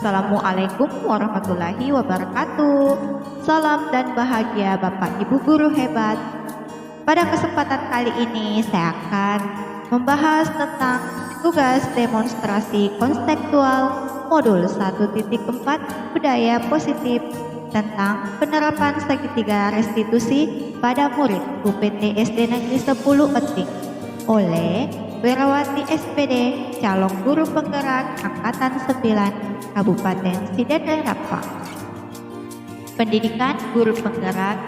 Assalamualaikum warahmatullahi wabarakatuh. Salam dan bahagia Bapak Ibu guru hebat. Pada kesempatan kali ini saya akan membahas tentang tugas demonstrasi konseptual modul 1.4 budaya positif tentang penerapan segitiga restitusi pada murid UPT SD Negeri 10 Etik oleh Werawati SPD, calon guru penggerak Angkatan 9 Kabupaten Sidenrapa. Pendidikan guru penggerak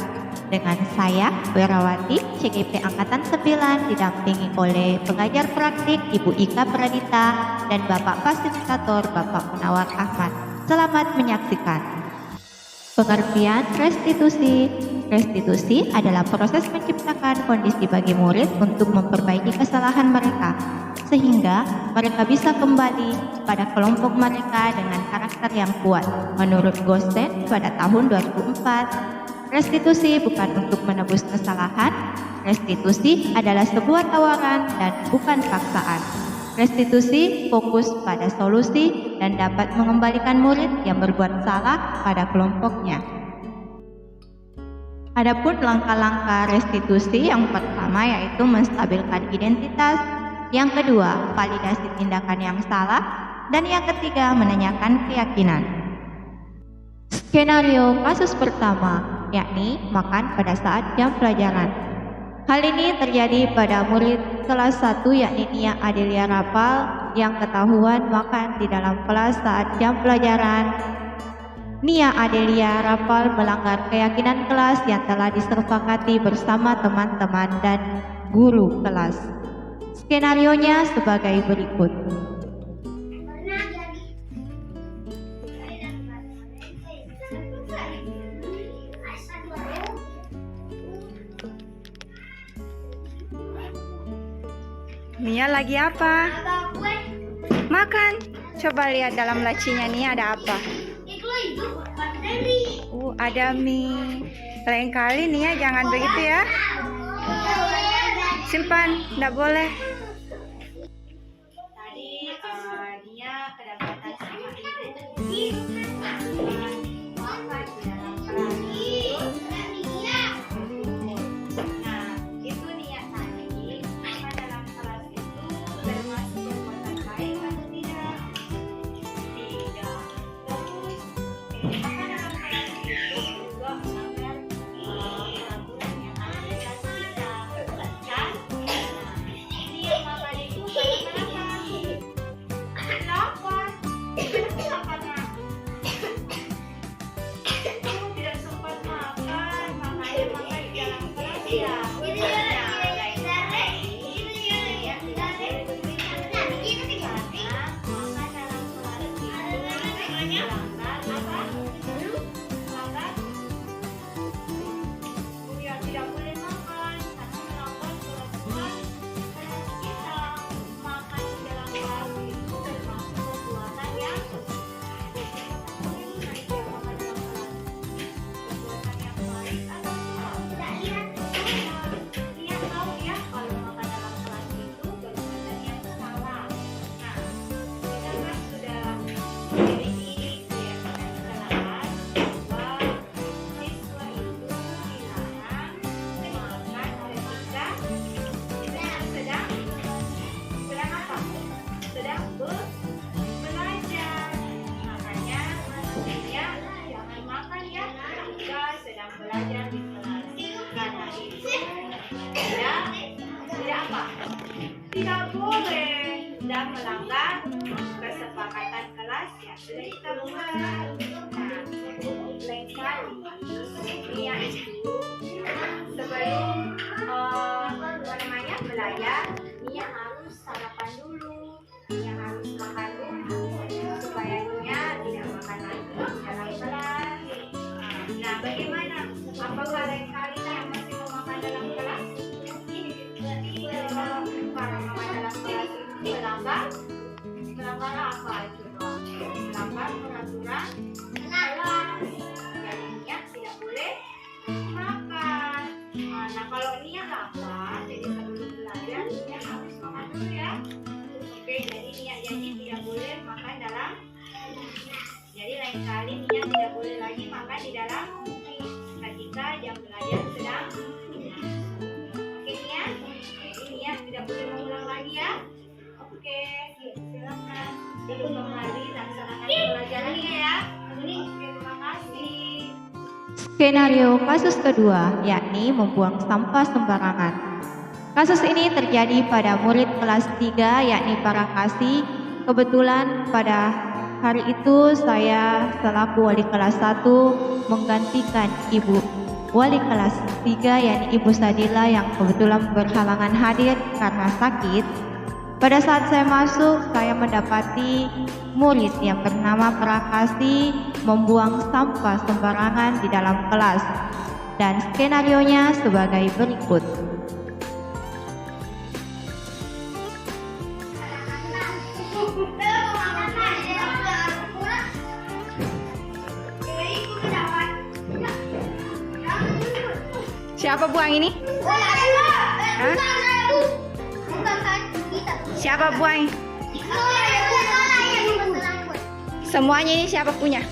dengan saya, Werawati, CGP Angkatan 9, didampingi oleh pengajar praktik Ibu Ika Pradita dan Bapak Fasilitator Bapak Munawar Ahmad. Selamat menyaksikan. Pengertian restitusi. Restitusi adalah proses menciptakan kondisi bagi murid untuk memperbaiki kesalahan mereka, sehingga mereka bisa kembali pada kelompok mereka dengan karakter yang kuat. Menurut Gosen pada tahun 2004, restitusi bukan untuk menebus kesalahan. Restitusi adalah sebuah tawaran dan bukan paksaan. Restitusi fokus pada solusi dan dapat mengembalikan murid yang berbuat salah pada kelompoknya. Adapun langkah-langkah restitusi, yang pertama yaitu menstabilkan identitas, yang kedua validasi tindakan yang salah, dan yang ketiga menanyakan keyakinan. Skenario kasus pertama, yakni makan pada saat jam pelajaran. Hal ini terjadi pada murid kelas 1 yakni Nia Adelia Rapal yang ketahuan makan di dalam kelas saat jam pelajaran. Nia Adelia Rapal melanggar keyakinan kelas yang telah disepakati bersama teman-teman dan guru kelas. Skenarionya sebagai berikut. Nia lagi apa? Makan. Coba lihat dalam lacinya Nia ada apa? Ada mie. Lain kali Nia jangan begitu ya. Simpan, tidak boleh. Tadi Nia kedapatan sama ibu. Makan di dalam kelas. Nah, itu Nia tadi makan dalam kelas itu termasuk perbuatan baik atau tidak? Tidak. Terus makan dalam kelas itu juga melanggar peraturan yang ada di kelas kita. Kan? Nah, Nia makan itu kenapa? Lapar. Kenapa, Nak? Kamu tidak sempat makan, makanya makan di dalam kelas ya. Belajar di kelas karena itu tidak apa? Tidak boleh dan melanggar kesepakatan kelas yang sudah kita buat. Nah, lain kali Nia itu sebelum belajar, Nia harus sarapan dulu, Nia harus makan dulu supaya Nia tidak makan lagi dalam kelas. Nah, bagaimana? Apakah lain kali yang masih mau makan dalam kelas? Tidak. Karena makan dalam kelas itu melanggar apa itu? Melanggar peraturan lain kali Nia tidak boleh lagi makan di dalam ketika jam belajar sedang dinas. Oke Nia? Jadi Nia tidak boleh mengulang lagi ya. Oke, silakan duduk kembali, laksanakan pelajarannya ya. Oke, terima kasih. Skenario kasus kedua, yakni membuang sampah sembarangan. Kasus ini terjadi pada murid kelas 3, yakni Parakasi. Kebetulan pada hari itu saya selaku wali kelas 1 menggantikan ibu wali kelas 3, yakni Ibu Sadila yang kebetulan berhalangan hadir karena sakit. Pada saat saya masuk, saya mendapati murid yang bernama Prakasi membuang sampah sembarangan di dalam kelas. Dan skenarionya sebagai berikut. Siapa buang ini? Hah? Siapa buang? Semuanya ini siapa punya?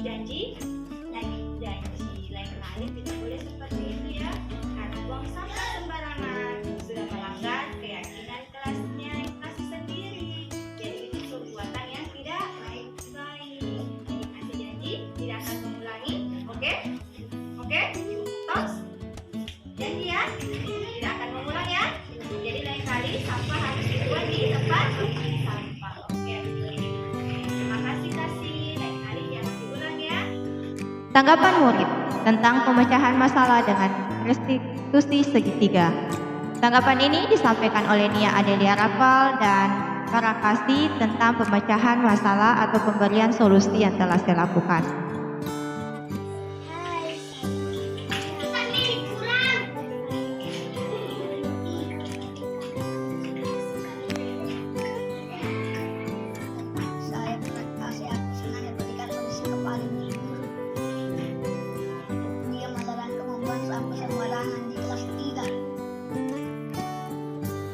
Janji lain kali tidak boleh seperti itu ya, karena buang sampah sembarangan sudah melanggar keyakinan kelasnya sendiri. Jadi itu perbuatan yang tidak baik. Kasih janji tidak akan mengulangi. Oke? Tos? Janji ya, tidak akan mengulang ya. Jadi lain kali sampah harus dibuang di tempat sampah. Oke. Terima kasih kasih. Lain kali jangan diulang ya. Tanggapan murid tentang pemecahan masalah dengan restitusi segitiga. Tanggapan ini disampaikan oleh Nia Adelia Rapal dan Parakasi tentang pemecahan masalah atau pemberian solusi yang telah saya lakukan.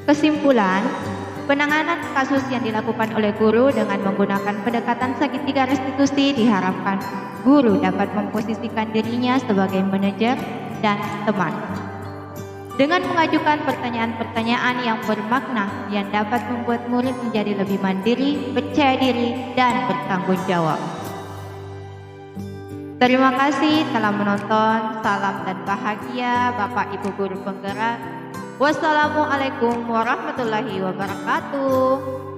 Kesimpulan, penanganan kasus yang dilakukan oleh guru dengan menggunakan pendekatan segitiga restitusi diharapkan guru dapat memposisikan dirinya sebagai manajer dan teman. Dengan mengajukan pertanyaan-pertanyaan yang bermakna yang dapat membuat murid menjadi lebih mandiri, percaya diri, dan bertanggung jawab. Terima kasih telah menonton. Salam dan bahagia Bapak Ibu Guru Penggerak. Wassalamualaikum warahmatullahi wabarakatuh.